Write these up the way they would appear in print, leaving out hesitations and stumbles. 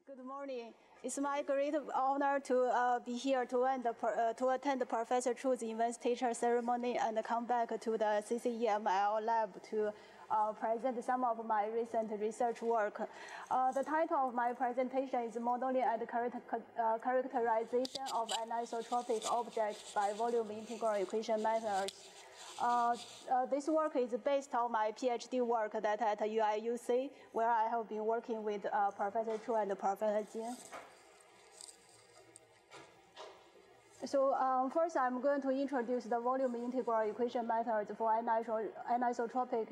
Good morning. It's my great honor to be here to attend Professor Chu's investiture ceremony and come back to the CCEML lab to present some of my recent research work. The title of my presentation is Modeling and Characterization of Anisotropic Objects by Volume Integral Equation Methods. This work is based on my Ph.D. work that at UIUC, where I have been working with Professor Chu and Professor Jin. So first, I'm going to introduce the volume integral equation methods for anisotropic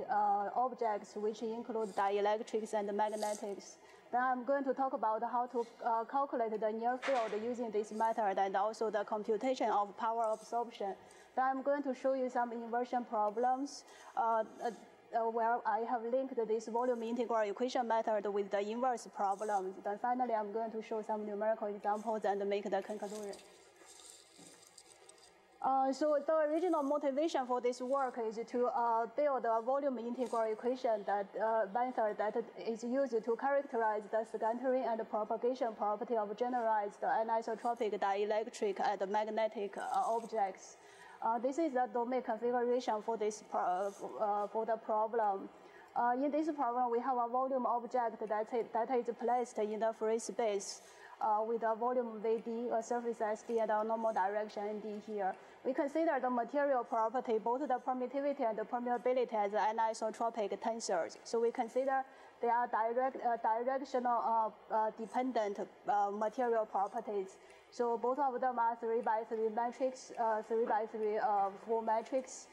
objects, which include dielectrics and magnetics. Then I'm going to talk about how to calculate the near field using this method and also the computation of power absorption. Then I'm going to show you some inversion problems where I have linked this volume integral equation method with the inverse problems. Then finally, I'm going to show some numerical examples and make the conclusion. So the original motivation for this work is to build a volume integral equation method that is used to characterize the scattering and propagation property of generalized anisotropic dielectric and magnetic objects. This is the domain configuration for this for the problem. In this problem, we have a volume object that is placed in the free space with a volume Vd, a surface Sd, and a normal direction Nd here. We consider the material property, both the permittivity and the permeability, as anisotropic tensors. So we consider they are directional dependent material properties. So both of them are 3x3 matrix, 3x3 full matrix.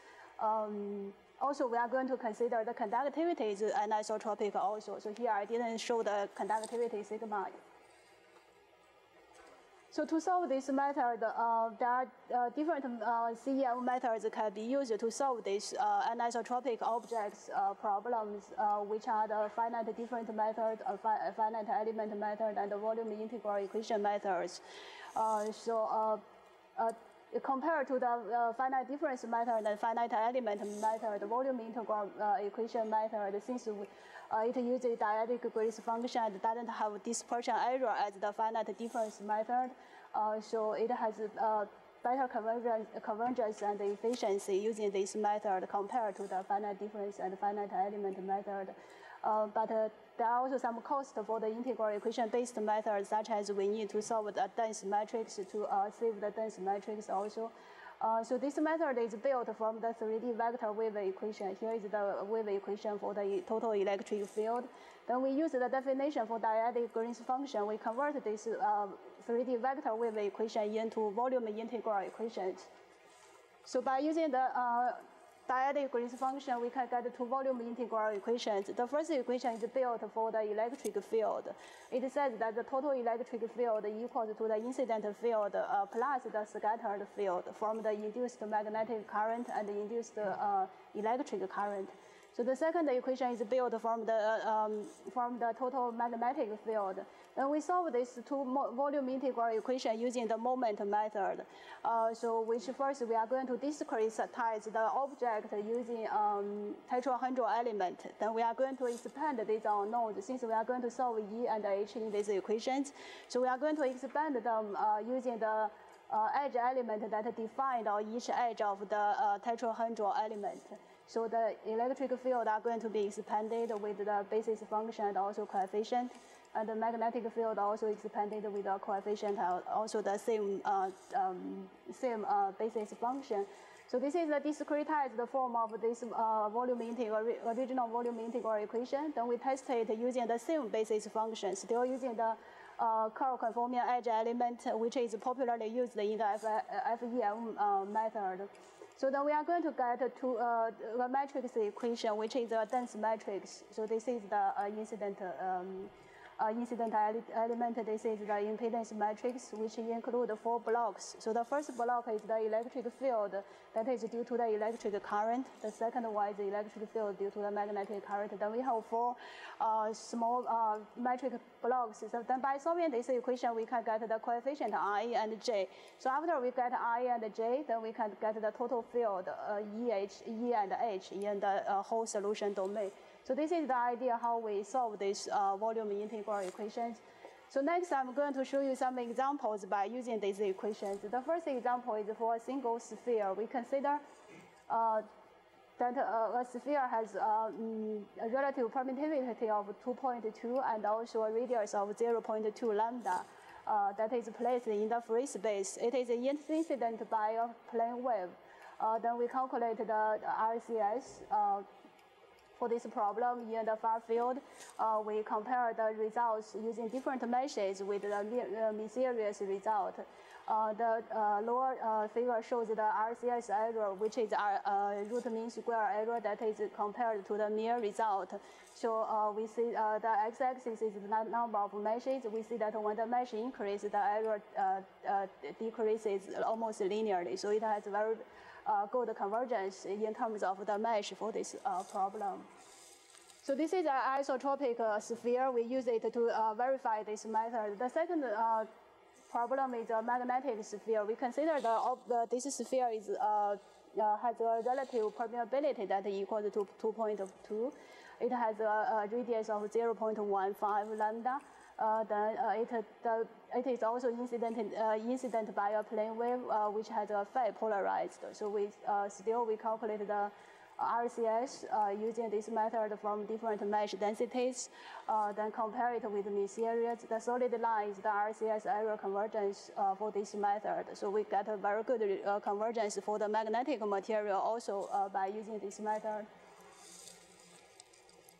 Also, we are going to consider the conductivity is anisotropic also. So here I didn't show the conductivity sigma. So to solve this method, there are different CEM methods that can be used to solve these anisotropic objects problems, which are the finite difference method, finite element method, and the volume integral equation methods. Compared to the finite difference method and finite element method, the volume integral equation method, since it uses dielectric Greens function and doesn't have dispersion error as the finite difference method, so it has better convergence and efficiency using this method compared to the finite difference and finite element method. But there are also some costs for the integral equation-based methods, such as we need to solve the dense matrix to save the dense matrix also. So this method is built from the 3D vector wave equation. Here is the wave equation for the total electric field. Then we use the definition for dielectric Greens function. We convert this 3D vector wave equation into volume integral equations. So by using the dielectric Greens function, we can get two volume integral equations. The first equation is built for the electric field. It says that the total electric field equals to the incident field plus the scattered field from the induced magnetic current and the induced electric current. So the second equation is built from the total magnetic field. Then we solve these two volume integral equation using the moment method. So which first we are going to discretize the object using tetrahedral element. Then we are going to expand these unknowns since we are going to solve E and H in these equations. So we are going to expand them using the edge element that defined on each edge of the tetrahedral element. So the electric field are going to be expanded with the basis function and also coefficient. And the magnetic field also expanded with the coefficient, also the same basis function. So this is the discretized form of this original volume integral equation. Then we test it using the same basis function, still using the curve-conforming edge element, which is popularly used in the FEM method. So then we are going to get the matrix equation, which is a dense matrix. So this is the incident element. This is the impedance matrix, which include 4 blocks. So the first block is the electric field that is due to the electric current. The second one is the electric field due to the magnetic current. Then we have 4 small matrix blocks. So then by solving this equation, we can get the coefficient I and J. So after we get I and J, then we can get the total field E and H in the whole solution domain. So this is the idea how we solve this volume integral equations. So next, I'm going to show you some examples by using these equations. The first example is for a single sphere. We consider that a sphere has a relative permittivity of 2.2 and also a radius of 0.2 lambda that is placed in the free space. It is incident by a plane wave. Then we calculate the RCS for this problem in the far field. We compare the results using different meshes with the mean series result. The lower figure shows the RCS error, which is root mean square error that is compared to the mean result. So we see the x-axis is the number of meshes. We see that when the mesh increases, the error decreases almost linearly. So it has very good convergence in terms of the mesh for this problem. So this is an isotropic sphere. We use it to verify this method. The second problem is a magnetic sphere. We consider this sphere is, has a relative permeability that is equal to 2.2. It has a radius of 0.15 lambda. Then it is also incident by a plane wave, which has a phi polarized. So we calculate the RCS using this method from different mesh densities, then compare it with mean series. The solid line is the RCS error convergence for this method. So we get a very good convergence for the magnetic material also by using this method.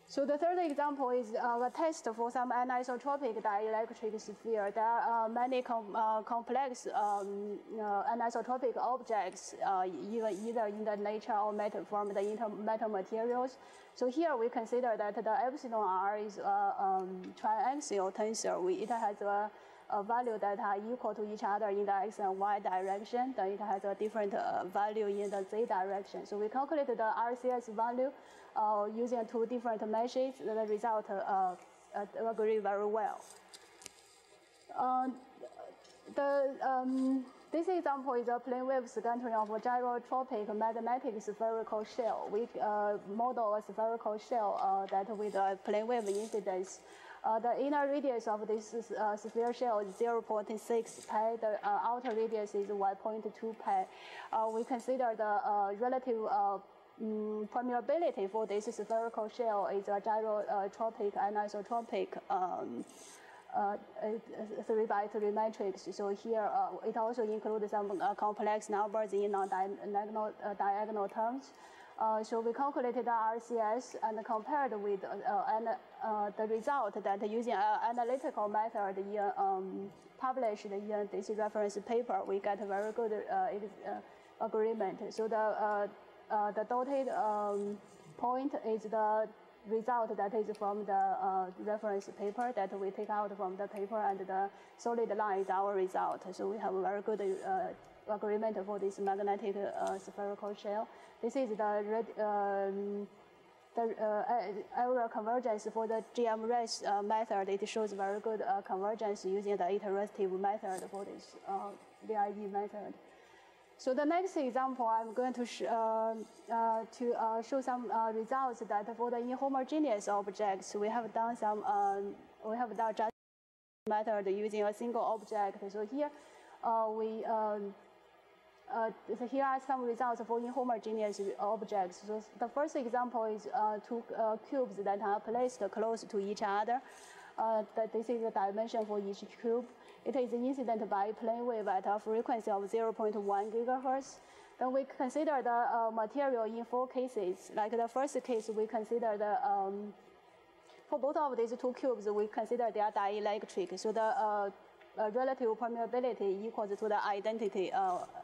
So the third example is a test for some anisotropic dielectric sphere. There are many complex anisotropic objects, either in the nature or from the metal materials. So here we consider that the epsilon r is a triaxial tensor. It has a value that are equal to each other in the x and y direction. Then it has a different value in the z direction. So we calculate the RCS value using two different meshes. The result agree very well. This example is a plane wave scattering of a gyrotropic magnetic spherical shell. We model a spherical shell that with a plane wave incidence. The inner radius of this sphere shell is 0.6 pi. The outer radius is 1.2 pi. We consider the relative permeability for this spherical shell is a gyrotropic anisotropic 3x3 matrix. So here it also includes some complex numbers in non-diagonal terms. So we calculated the RCS and compared with the result that using an analytical method published in this reference paper, we get a very good agreement. So the dotted point is the result that is from the reference paper that we take out from the paper, and the solid line is our result. So we have a very good agreement for this magnetic spherical shell. This is the error convergence for the GM-RES method. It shows very good convergence using the iterative method for this VIE method. So the next example, I'm going to show some results that for the inhomogeneous objects, we have done some just method using a single object. So here here are some results for inhomogeneous objects. So the first example is two cubes that are placed close to each other. This is the dimension for each cube. It is incident by plane wave at a frequency of 0.1 gigahertz. Then we consider the material in 4 cases. Like the first case, we consider for both of these two cubes, we consider they are dielectric. So the relative permeability equals to the identity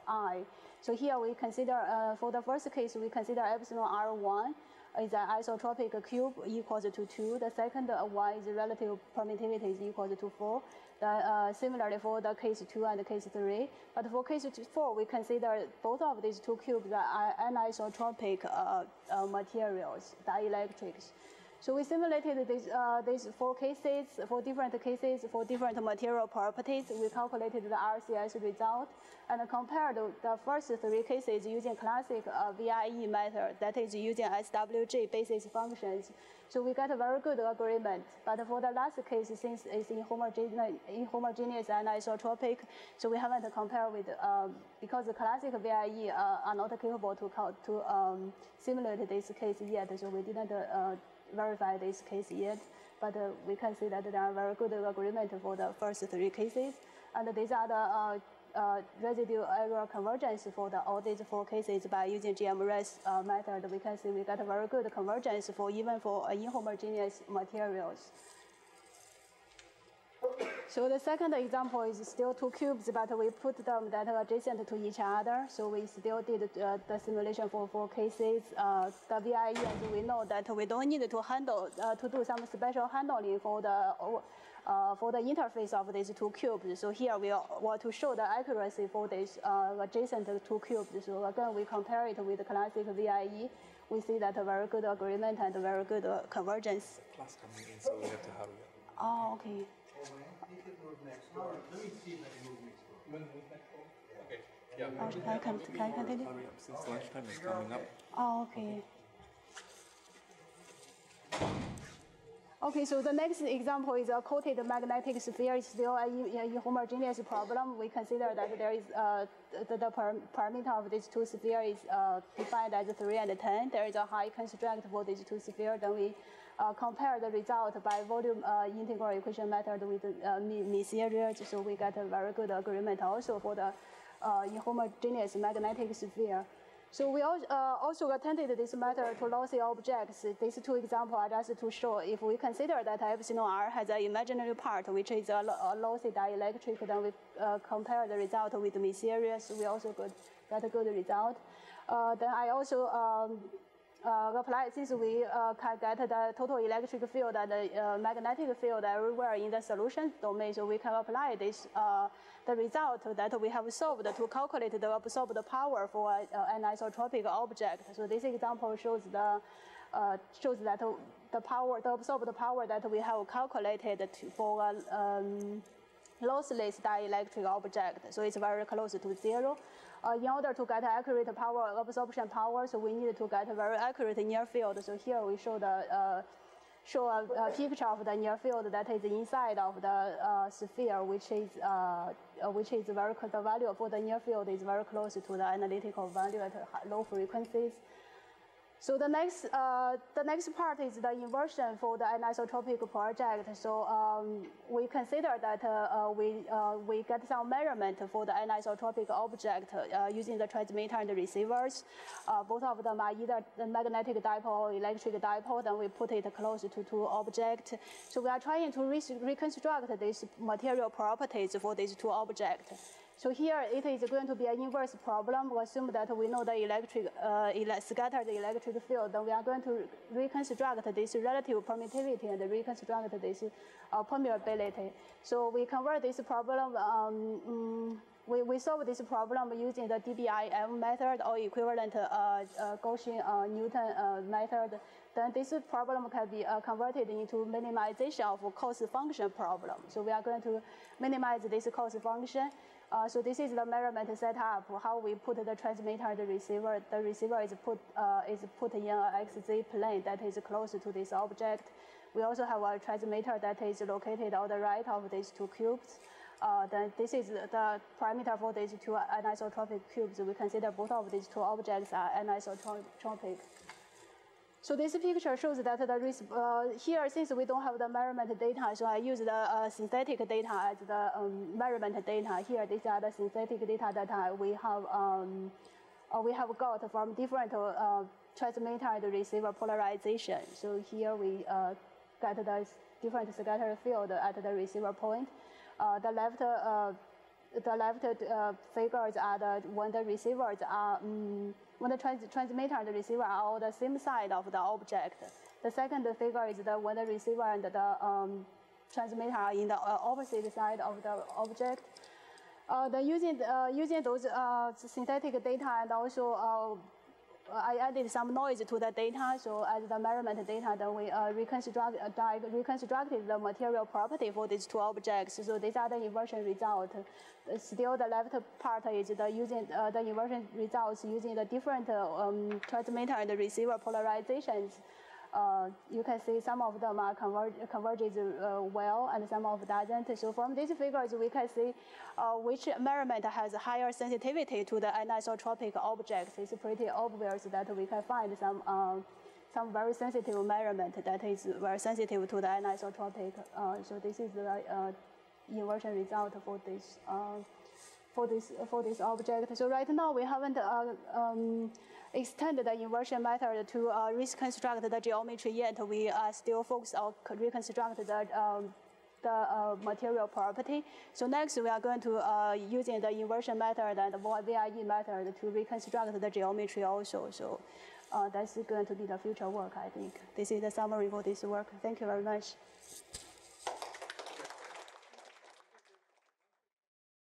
I. So here we consider, for the first case, we consider epsilon R1 is an isotropic cube equals to 2. The second one is relative permittivity is equal to 4. Similarly for the case 2 and case 3. But for case 4, we consider both of these two cubes are anisotropic materials, dielectrics. So we simulated these 4 cases, 4 different cases for different material properties. We calculated the RCS result and compared the first 3 cases using classic VIE method, that is using SWG basis functions. So we got a very good agreement. But for the last case, since it's inhomogeneous and isotropic, so we haven't compared with, because the classic VIE are not capable to simulate this case yet, so we didn't verify this case yet. But we can see that there are very good agreement for the first 3 cases. And these are the residue area convergence for all these 4 cases by using GMRS method. We can see we got a very good convergence even for inhomogeneous materials. So the second example is still 2 cubes, but we put them that are adjacent to each other. So we still did the simulation for 4 cases. The VIE, and we know that we don't need to handle to do some special handling for the interface of these 2 cubes. So here we want to show the accuracy for these adjacent 2 cubes. So again, we compare it with the classic VIE. We see that a very good agreement and a very good convergence. Class coming in, so we have to hurry up. Oh, okay. Let me see if I can move next door. Okay. Yeah. Oh, can I continue? Hurry up, since lunchtime is coming up. Oh, okay. Okay, so the next example is a coated magnetic sphere. It's still a inhomogeneous problem. We consider that there is the parameter of these 2 spheres is defined as 3 and 10. There is a high construct for these 2 spheres. Then we compare the result by volume integral equation method with mean series. So we got a very good agreement also for the inhomogeneous magnetic sphere. So we also attended this method to lossy objects. These 2 examples are just to show if we consider that epsilon r has an imaginary part, which is a lossy dielectric, then we compare the result with the mean series. We also got a good result. Then I also apply, since we can get the total electric field and the magnetic field everywhere in the solution domain, so we can apply this the result that we have solved to calculate the absorbed power for an anisotropic object. So this example shows that the absorbed power that we have calculated for a lossless dielectric object. So it's very close to 0. In order to get accurate power absorption power, so we need to get a very accurate near field. So here we show a picture of the near field that is inside of the sphere, which is very the value for the near field is very close to the analytical value at low frequencies. So the next part is the inversion for the anisotropic project. So we consider that we get some measurement for the anisotropic object using the transmitter and the receivers. Both of them are either the magnetic dipole or electric dipole. Then we put it close to 2 objects. So we are trying to reconstruct these material properties for these 2 objects. So here it is going to be an inverse problem. We assume that we know the scattered electric field. Then we are going to reconstruct this relative permittivity and reconstruct this permeability. So we convert this problem. We solve this problem using the DBIM method or equivalent Gaussian-Newton method. Then this problem can be converted into minimization of cost function problem. So we are going to minimize this cost function. So this is the measurement setup, how we put the transmitter and the receiver. The receiver is put in an XZ plane that is close to this object. We also have a transmitter that is located on the right of these 2 cubes. Then this is the parameter for these 2 anisotropic cubes. We consider both of these 2 objects are anisotropic. So this picture shows that here, since we don't have the measurement data, so I use the synthetic data as the measurement data. Here, these are the synthetic data that we have got from different transmitter and receiver polarization. So here we get the different scattered field at the receiver point. The left figures are when the receivers are when the transmitter and the receiver are on the same side of the object. The second figure is when the receiver and the transmitter are in the opposite side of the object. Then using those synthetic data, and also I added some noise to the data. So as the measurement data, then we reconstructed the material property for these 2 objects. So these are the inversion results. Still, the left part is using the inversion results using the different transmitter and receiver polarizations. you can see some of them are converges well, and some of doesn't. So from these figures, we can see which measurement has higher sensitivity to the anisotropic objects. It's pretty obvious that we can find some very sensitive measurement that is very sensitive to the anisotropic. So this is the inversion result for this object. So right now we haven't extended the inversion method to reconstruct the geometry yet. We are still focused on reconstruct the material property. So next we are going to using the inversion method and the VIE method to reconstruct the geometry also. So that's going to be the future work, I think. This is the summary for this work. Thank you very much.